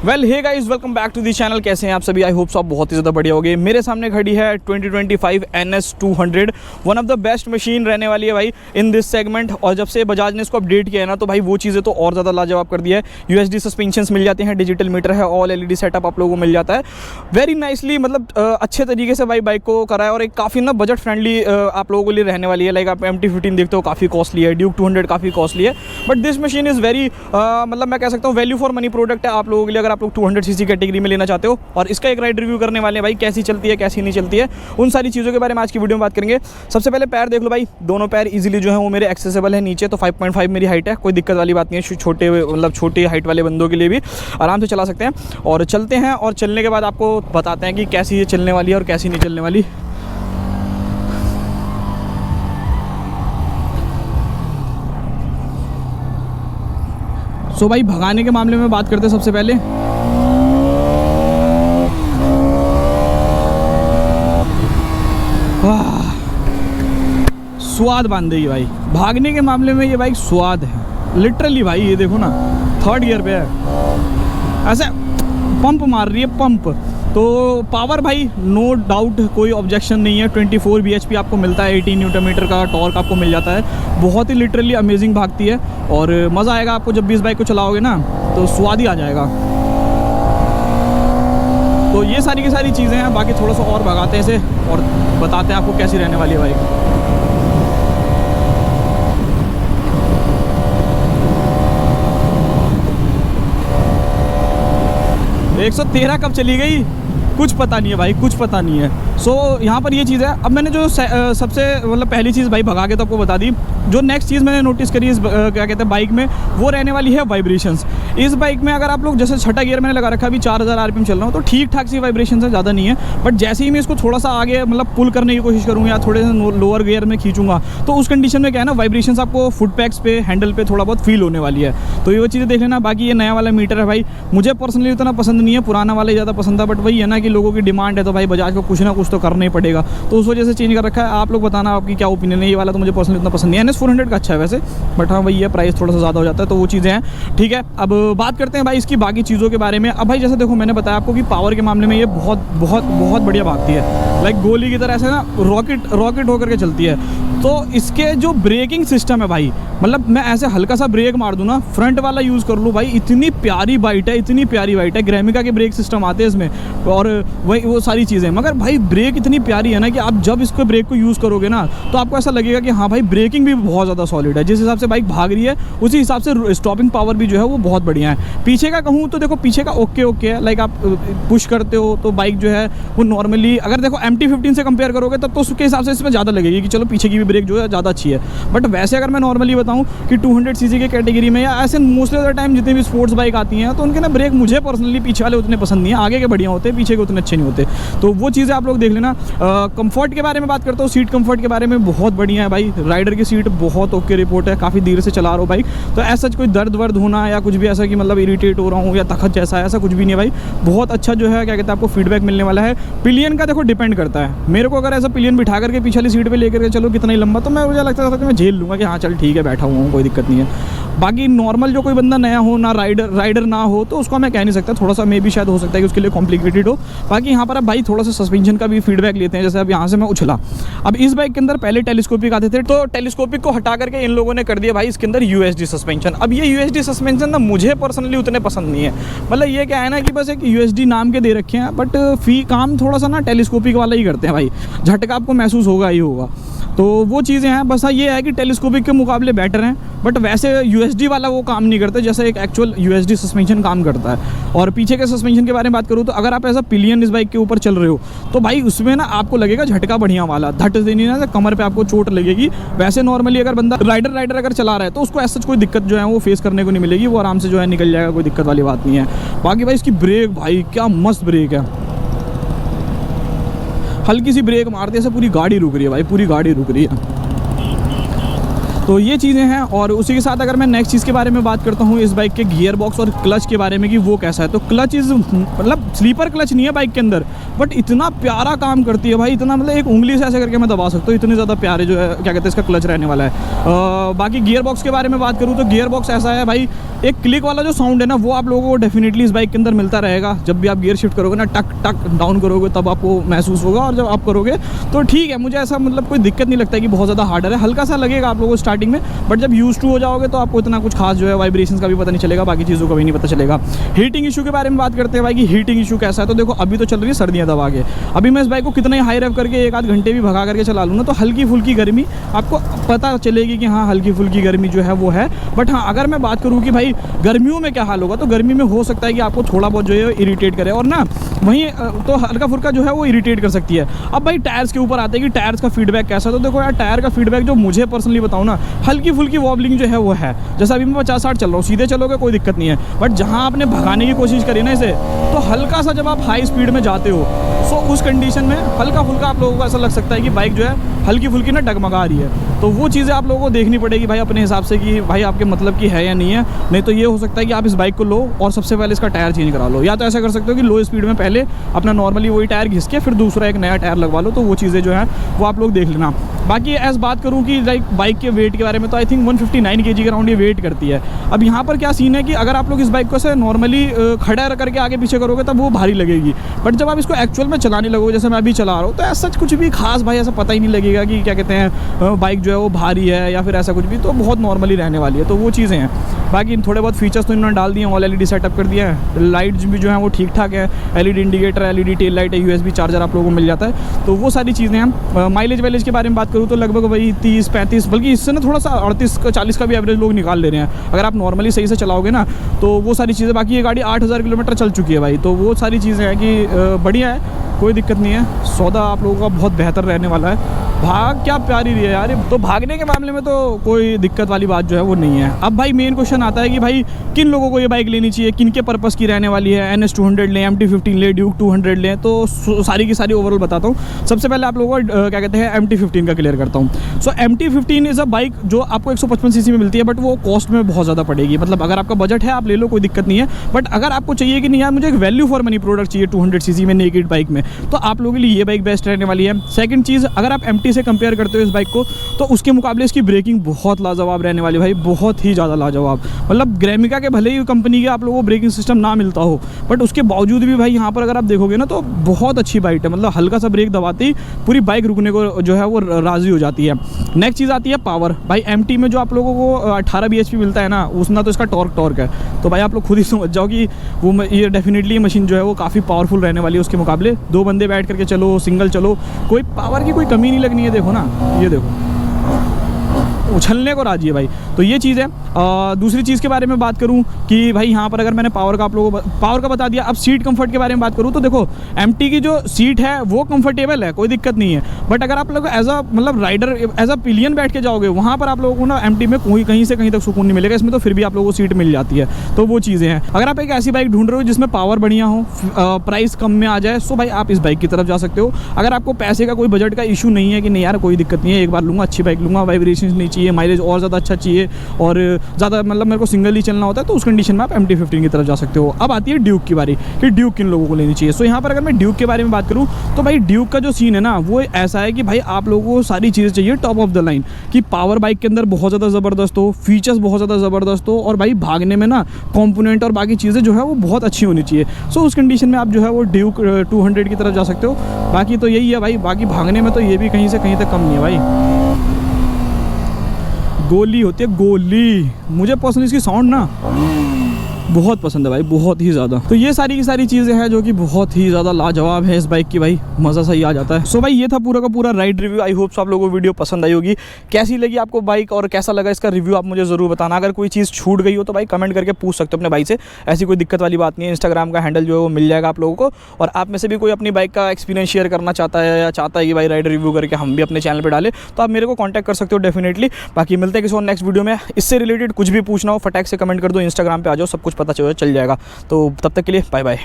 Well hey guys, welcome back to the channel. कैसे हैं आप सभी? आई होप सब बहुत ही ज़्यादा बढ़िया होगे। मेरे सामने खड़ी है 2025 NS 200, one of the best machine रहने वाली है भाई इन दिस सेगमेंट। और जब से बजाज ने इसको अपडेट किया है ना, तो भाई वो चीज़ें तो और ज़्यादा लाजवाब कर दिया है। USD सस्पेंशंस मिल जाते हैं, डिजिटल मीटर है, ऑल LED सेटअप आप लोगों को मिल जाता है वेरी नाइसली। मतलब अच्छे तरीके से भाई बाइक को करा है और एक काफ़ी ना बजट फ्रेंडली आप लोगों के लिए रहने वाली है। लाइक आप MT-15 देखते हो, काफ़ी कॉस्टली है। ड्यूक 200 काफ़ी कॉस्टली है, but this machine is very मतलब मैं कह सकता हूँ वैल्यू फॉर मनी प्रोडक्ट है आप लोगों के लिए, अगर आप लोग 200cc कैटेगरी में लेना चाहते हो। और इसका एक राइड रिव्यू करने वाले हैं भाई, कैसी चलती है कैसी नहीं चलती है, उन सारी चीज़ों के बारे में आज की वीडियो में बात करेंगे। सबसे पहले पैर देख लो भाई, दोनों पैर इजीली जो है वो मेरे एक्सेसिबल है। नीचे तो 5.5 मेरी हाइट है, कोई दिक्कत वाली बात नहीं है। छोटे मतलब छोटी हाइट वाले बंदों के लिए भी आराम से चला सकते हैं। और चलते हैं, और चलने के बाद आपको बताते हैं कि कैसी ये चलने वाली है और कैसी नहीं चलने वाली। सो भाई भगाने के मामले में बात करते हैं सबसे पहले। स्वाद बांध देगी भाई भागने के मामले में, ये बाइक स्वाद है लिटरली भाई। ये देखो ना, 3rd गियर पे है, ऐसे पंप मार रही है पंप। तो पावर भाई नो डाउट कोई ऑब्जेक्शन नहीं है। 24 bhp आपको मिलता है, 18 Nm का टॉर्क आपको मिल जाता है। बहुत ही लिटरली अमेजिंग भागती है और मज़ा आएगा आपको जब भी इस बाइक को चलाओगे ना, तो स्वाद ही आ जाएगा। तो ये सारी की सारी चीज़ें हैं। बाकी थोड़ा सा और भगाते हैं इसे और बताते हैं आपको कैसी रहने वाली है बाइक। 113 कब चली गई कुछ पता नहीं है भाई, कुछ पता नहीं है। सो यहाँ पर ये चीज़ है। अब मैंने जो सबसे मतलब पहली चीज़ भाई भगा के तो आपको बता दी। जो नेक्स्ट चीज़ मैंने नोटिस करी इस क्या कहते हैं बाइक में, वो रहने वाली है वाइब्रेशंस। इस बाइक में अगर आप लोग जैसे 6ठा गियर मैंने लगा रखा है, अभी 4000 RPM चल रहा हूँ, तो ठीक ठाक सी वाइब्रेशन है, ज़्यादा नहीं है। बट जैसे ही मैं इसको थोड़ा सा आगे मतलब पुल करने की कोशिश करूँगा या थोड़े से लोअर गियर में खींचूंगा, तो उस कंडीशन में क्या है ना, वाइब्रेशंस आपको फुट पैक्स पे हैंडल पे थोड़ा बहुत फील होने वाली है। तो ये चीज़ें देख लेना। बाकी ये नया वाला मीटर है भाई, मुझे पर्सनली उतना पसंद नहीं है, पुराना वाला ही ज़्यादा पसंद था। बट वही है ना कि लोगों की डिमांड है, तो भाई बजाज को कुछ ना कुछ तो करना ही पड़ेगा, तो उस वजह से चेंज कर रखा है। आप लोग बताना आपकी क्या ओपिनियन है। ये वाला तो मुझे पर्सनली उतना पसंद नहीं है। NS 400 का अच्छा है वैसे, बट हाँ भाई ये प्राइस थोड़ा सा ज़्यादा हो जाता है, तो वो चीज़ें हैं। ठीक है, अब बात करते हैं भाई इसकी बाकी चीज़ों के बारे में। अब भाई जैसे देखो, मैंने बताया आपको कि पावर के मामले में ये बहुत बहुत बहुत बढ़िया भागती है। लाइक गोली की तरह ऐसे ना रॉकेट होकर के चलती है। तो इसके जो ब्रेकिंग सिस्टम है भाई, मतलब मैं ऐसे हल्का सा ब्रेक मार दूँ ना, फ्रंट वाला यूज़ कर लूँ भाई, इतनी प्यारी बाइट है, इतनी प्यारी बाइट है। ग्रेमिका के ब्रेक सिस्टम आते हैं इसमें और वही वो सारी चीज़ें, मगर भाई ब्रेक इतनी प्यारी है ना कि आप जब इसको ब्रेक को यूज़ करोगे ना, तो आपको ऐसा लगेगा कि हाँ भाई ब्रेकिंग भी बहुत ज़्यादा सॉलिड है। जिस हिसाब से बाइक भाग रही है उसी हिसाब से स्टॉपिंग पावर भी जो है वो बहुत बढ़िया है। पीछे का कहूँ तो देखो, पीछे का ओके है। लाइक आप पुश करते हो तो बाइक जो है वो नॉर्मली, अगर देखो MT-15 से कंपेयर करोगे तब तो उसके हिसाब से इसमें ज़्यादा लगेगी कि चलो पीछे की भी ब्रेक जो है ज़्यादा अच्छी है। बट वैसे अगर मैं नॉर्मली बताऊँ कि 200cc के कैटेगरी में या ऐसे मोस्टली ऑफ द टाइम जितनी भी स्पोर्ट्स बाइक आती हैं, तो उनके ना ब्रेक मुझे पर्सनली पीछे वाले उतने पसंद नहीं है। आगे के बढ़िया होते हैं, पीछे के उतने अच्छे नहीं होते। तो वो चीज़ें आप लोग देख लेना। कंफर्ट के बारे में बात करता हूँ, सीट कंफर्ट के बारे में बहुत बढ़िया है भाई। राइडर की सीट बहुत ओके रिपोर्ट है, काफ़ी देर से चला रहा हूँ बाइक, तो ऐसा कोई दर्द वर्द होना या कुछ भी ऐसा कि मतलब इरिटेट हो रहा हूँ या तखत जैसा है, ऐसा कुछ भी नहीं है भाई। बहुत अच्छा जो है क्या कहते हैं आपको फीडबैक मिलने वाला है। पिलियन का देखो डिपेंड करता है। मेरे को अगर ऐसा पिलियन बिठा करके पीछे वाली सीट पे लेकर के चलो कितना ही लंबा, तो मैं मुझे लगता था कि मैं झेल लूँगा कि हाँ चल ठीक है, बैठा हुआ हूँ, कोई दिक्कत नहीं है। बाकी नॉर्मल जो कोई बंदा नया हो ना, राइडर ना हो, तो उसको मैं कह नहीं सकता। थोड़ा सा मे भी शायद हो सकता है कि उसके लिए कॉम्प्लिकेटेड हो। बाकी यहाँ पर अब भाई थोड़ा सा सस्पेंशन का भी फीडबैक लेते हैं। जैसे अब यहाँ से मैं उछला, अब इस बाइक के अंदर पहले टेलीस्कोपिक आते थे, तो टेलीस्कोपिक को हटा करके इन लोगों ने कर दिया भाई इसके अंदर USD सस्पेंशन। अब ये USD सस्पेंशन ना मुझे पर्सनली उतने पसंद नहीं है। मतलब ये क्या है ना कि बस एक USD नाम के दे रखे हैं, बट काम थोड़ा सा ना टेलीस्कोपिक वाला ही करते हैं भाई। झटका आपको महसूस होगा ही होगा। तो वो चीज़ें हैं। बस हाँ ये है कि टेलीस्कोपिक के मुकाबले बेटर हैं, बट वैसे USD वाला वो काम नहीं करते जैसे एक एक्चुअल USD सस्पेंशन काम करता है। और पीछे के सस्पेंशन के बारे में बात करूँ तो अगर आप ऐसा पिलियन इस बाइक के ऊपर चल रहे हो, तो भाई उसमें ना आपको लगेगा झटका बढ़िया वाला, धट देनी ना, कमर पे आपको चोट लगेगी। वैसे नॉर्मली अगर बंदा राइडर अगर चला रहा है तो उसको ऐसा कोई दिक्कत जो है वो फेस करने को नहीं मिलेगी, वो आराम से जो है निकल जाएगा, कोई दिक्कत वाली बात नहीं है। बाकी भाई इसकी ब्रेक भाई क्या मस्त ब्रेक है। हल्की सी ब्रेक मारते से पूरी गाड़ी रुक रही है भाई, पूरी गाड़ी रुक रही है। तो ये चीज़ें हैं। और उसी के साथ अगर मैं नेक्स्ट चीज़ के बारे में बात करता हूँ इस बाइक के गियर बॉक्स और क्लच के बारे में कि वो कैसा है, तो क्लच इज़ मतलब स्लीपर क्लच नहीं है बाइक के अंदर, बट इतना प्यारा काम करती है भाई, इतना मतलब एक उंगली से ऐसे करके मैं दबा सकता हूँ, इतनी ज़्यादा प्यारे जो है क्या कहते हैं इसका क्लच रहने वाला है। बाकी गियर बॉक्स के बारे में बात करूँ तो गियर बॉक्स ऐसा है भाई, एक क्लिक वाला जो साउंड है ना वो आप लोगों को डेफिनेटली इस बाइक के अंदर मिलता रहेगा। जब भी आप गियर शिफ्ट करोगे ना, टक टक डाउन करोगे तब आपको महसूस होगा, और जब आप करोगे तो ठीक है, मुझे ऐसा मतलब कोई दिक्कत नहीं लगता है कि बहुत ज़्यादा हार्डर है, हल्का सा लगेगा आप लोगों को स्टार्टिंग में, बट जब यूज टू हो जाओगे तो आपको इतना कुछ खास जो है वाइब्रेशन का भी पता नहीं चलेगा, बाकी चीज़ों का भी नहीं पता चलेगा। हीटिंग इशू के बारे में बात करते हैं भाई कि हीटिंग इशू कैसा है, तो देखो अभी तो चल रही है सर्दियाँ दबा के, अभी मैं इस बाइक को कितना ही हाई रेव करके 1 आध घंटे भी भगा करके चला लूँ ना, तो हल्की फुल्की गर्मी आपको पता चलेगी कि हाँ हल्की फुल्की गर्मी जो है वो है। बट हाँ अगर मैं बात करूँ कि भाई गर्मियों में क्या हाल होगा, तो गर्मी में हो सकता है कि आपको थोड़ा बहुत जो है इरिटेट करे, और ना वहीं तो हल्का फुल्का जो है वो इरिटेट कर सकती है। अब भाई टायर्स के ऊपर आते हैं कि टायर्स का फीडबैक कैसा, तो देखो यार टायर का फीडबैक जो मुझे पर्सनली बताऊँ ना, हल्की फुल्की वॉबलिंग जो है वो है। जैसा अभी मैं 50-60 चल रहा हूँ, सीधे चलोगे कोई दिक्कत नहीं है, बट जहाँ आपने भगाने की कोशिश करी ना इसे, तो हल्का सा जब आप हाई स्पीड में जाते हो सो उस कंडीशन में हल्का फुल्का आप लोगों को ऐसा लग सकता है कि बाइक जो है हल्की फुल्की ना डगमगा रही है। तो वो चीज़ें आप लोगों को देखनी पड़ेगी भाई अपने हिसाब से कि भाई आपके मतलब की है या नहीं है। नहीं तो ये हो सकता है कि आप इस बाइक को लो और सबसे पहले इसका टायर चेंज करा लो, या तो ऐसा कर सकते हो कि लो स्पीड में पहले अपना नॉर्मली वही टायर घिस के फिर दूसरा एक नया टायर लगवा लो। तो वो चीज़ें जो है वो आप लोग देख लेना। बाकी एज बात करूँ कि लाइक बाइक के वेट के बारे में, तो आई थिंक 159 kg के अराउंड ये वेट करती है। अब यहाँ पर क्या सीन है कि अगर आप लोग इस बाइक को से नॉर्मली खड़ा करके आगे पीछे करोगे तब वो भारी लगेगी, बट जब आप इसको एक्चुअल में चलाने लगोगे, जैसे मैं अभी चला रहा हूँ, तो ऐसा कुछ भी खास भाई ऐसा पता ही नहीं लगेगा कि क्या कहते हैं बाइक जो है वो भारी है या फिर ऐसा कुछ भी, तो बहुत नॉर्मली रहने वाली है। तो वो चीज़ें हैं। बाकी थोड़े बहुत फीचर्स तो इन्होंने डाल दिए हैं, ऑल LED सेटअप कर दिया है, लाइट्स भी जो है वो ठीक ठाक है, LED indicator, LED tail light है, USB चार्जर आप लोगों को मिल जाता है। तो वो सारी चीज़ें हैं। माइलेज वाइलेज के बारे में बात करूँ तो लगभग वही 30-35, बल्कि इससे ना थोड़ा सा 38-40 का भी एवरेज लोग निकाल ले रहे हैं अगर आप नॉर्मली सही से चलाओगे ना, तो वो सारी चीज़ें। बाकी ये गाड़ी 8000 किलोमीटर चल चुकी है भाई, तो वो सारी चीज़ें हैं कि बढ़िया है, कोई दिक्कत नहीं है। सौदा आप लोगों का बहुत बेहतर रहने वाला है। भाग क्या प्यारी रही है यार, तो भागने के मामले में तो कोई दिक्कत वाली बात जो है वो नहीं है। अब भाई मेन क्वेश्चन आता है कि भाई किन लोगों को ये बाइक लेनी चाहिए, किन के पर्पस की रहने वाली है। NS 200 लें, MT-15 लें, ड्यूक 200 लें, तो सारी की सारी ओवरऑल बताता हूँ। सबसे पहले आप लोगों को क्या कहते हैं MT-15 का क्लियर करता हूँ। सो MT-15 इज़ अ बाइक जो आपको 155 सीसी में मिलती है, बट वो कॉस्ट में बहुत ज़्यादा पड़ेगी। मतलब अगर आपका बजट है आप ले लो, कोई दिक्कत नहीं है, बट अगर आपको चाहिए कि नहीं यार मुझे एक वैल्यू फॉर मनी प्रोडक्ट चाहिए 200 सीसी में नेकेड बाइक में, तो आप लोगों के लिए ये बाइक बेस्ट रहने वाली है। सेकंड चीज़, अगर आप MT से कंपेयर करते हो इस बाइक को, तो उसके मुकाबले इसकी ब्रेकिंग बहुत लाजवाब रहने वाली भाई, बहुत ही ज़्यादा लाजवाब। मतलब ग्रेमिका के भले ही कंपनी के आप लोगों को ब्रेकिंग सिस्टम ना मिलता हो, बट उसके बावजूद भी भाई यहाँ पर अगर आप देखोगे ना तो बहुत अच्छी बाइक है। मतलब हल्का सा ब्रेक दबाते ही पूरी बाइक रुकने को जो है वो राज़ी हो जाती है। नेक्स्ट चीज़ आती है पावर। भाई MT में जो आप लोगों को 18 bhp मिलता है ना, उसना तो इसका टॉर्क है। तो भाई आप लोग खुद ही समझ जाओ कि वो ये डेफिनेटली मशीन जो है वो काफ़ी पावरफुल रहने वाली है उसके मुकाबले। 2 बंदे बैठ करके चलो, सिंगल चलो, कोई पावर की कोई कमी नहीं लगनी है। देखो ना, ये देखो उछलने को राजी है भाई। तो ये चीज़ है। दूसरी चीज़ के बारे में बात करूं कि भाई यहाँ पर अगर मैंने पावर का आप लोगों को पावर का बता दिया, अब सीट कंफर्ट के बारे में बात करूं तो देखो MT की जो सीट है वो कंफर्टेबल है, कोई दिक्कत नहीं है। बट अगर आप लोग एज अ मतलब राइडर एज अ पिलियन बैठ के जाओगे, वहाँ पर आप लोगों को ना MT में कोई कहीं से कहीं तक सुकून नहीं मिलेगा। इसमें तो फिर भी आप लोगों को सीट मिल जाती है। तो वो चीज़ें हैं। अगर आप एक ऐसी बाइक ढूंढ रहे हो जिसमें पावर बढ़िया हो, प्राइस कम में आ जाए, सो भाई आप इस बाइक की तरफ जा सकते हो। अगर आपको पैसे का कोई बजट का इशू नहीं है कि नहीं यार कोई दिक्कत नहीं है, एक बार लूँगा अच्छी बाइक लूँगा, वाइब्रेशन नहीं चाहिए, माइलेज और ज़्यादा अच्छा चाहिए और ज़्यादा मतलब मेरे को सिंगल ही चलना होता है, तो उस कंडीशन में आप MT-15 की तरफ जा सकते हो। अब आती है ड्यूक की बारी कि ड्यूक किन लोगों को लेनी चाहिए। सो यहाँ पर अगर मैं ड्यूक के बारे में बात करूँ तो भाई ड्यूक का जो सीन है ना वो ऐसा है कि भाई आप लोगों को सारी चीज़ें चाहिए टॉप ऑफ द लाइन, कि पावर बाइक के अंदर बहुत ज़्यादा ज़बरदस्त हो, फीचर्स बहुत ज़्यादा ज़बरदस्त हो, और भाई भागने में ना कॉम्पोनेंट और बाकी चीज़ें जो है वो बहुत अच्छी होनी चाहिए। सो उस कंडीशन में आप जो है वो ड्यूक 200 की तरफ जा सकते हो। बाकी तो यही है भाई, बाकी भागने में तो ये भी कहीं से कहीं तक कम नहीं है भाई। गोली होती है गोली, मुझे पर्सनली इसकी साउंड ना बहुत पसंद है भाई, बहुत ही ज़्यादा। तो ये सारी की सारी चीज़ें हैं जो कि बहुत ही ज़्यादा लाजवाब है इस बाइक की भाई, मज़ा सही आ जाता है। सो भाई ये था पूरा का पूरा राइड रिव्यू। आई होप आप लोगों को वीडियो पसंद आई होगी। कैसी लगी आपको बाइक और कैसा लगा इसका रिव्यू आप मुझे ज़रूर बताना। अगर कोई चीज़ छूट गई हो तो भाई कमेंट करके पूछ सकते हो अपने भाई से, ऐसी कोई दिक्कत वाली बात नहीं है। इंस्टाग्राम का हैंडल जो है वो मिल जाएगा आप लोगों को, और आप में से भी कोई अपनी बाइक का एक्सपीरियंस शेयर करना चाहता है या चाहता है कि भाई राइड रिव्यू करके हम भी अपने चैनल पर डालें, तो आप मेरे को कॉन्टैक्ट कर सकते हो डेफिनेटली। बाकी मिलते हैं किसी और नेक्स्ट वीडियो में। इससे रिलेटेड कुछ भी पूछना हो फटाक से कमेंट कर दो, इंस्टाग्राम पर आ जाओ, सब कुछ पता चल जाएगा। तो तब तक के लिए बाय बाय।